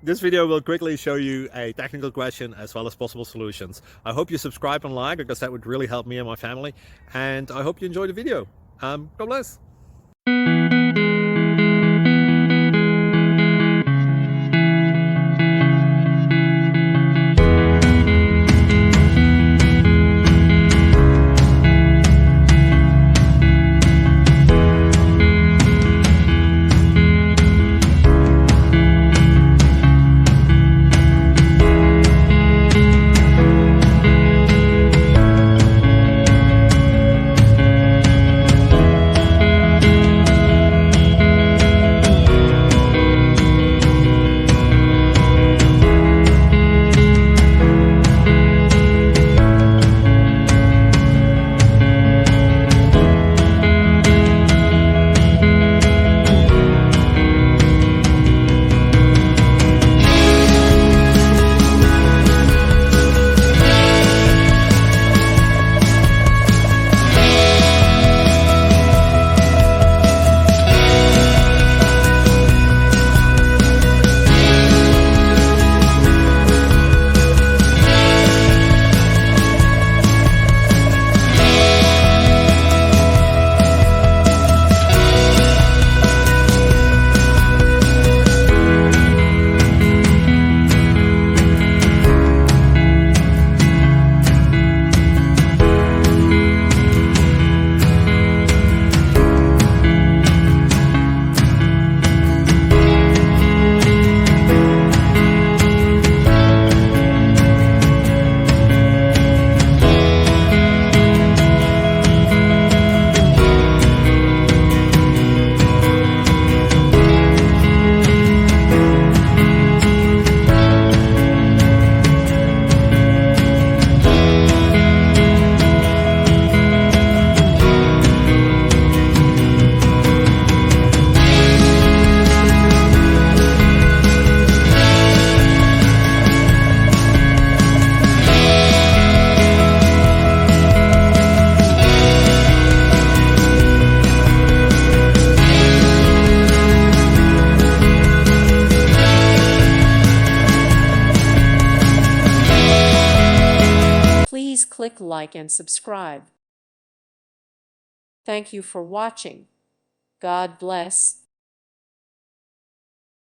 This video will quickly show you a technical question as well as possible solutions. I hope you subscribe and like, because that would really help me and my family. And I hope you enjoy the video. God bless. Please click like and subscribe. Thank you for watching. God bless.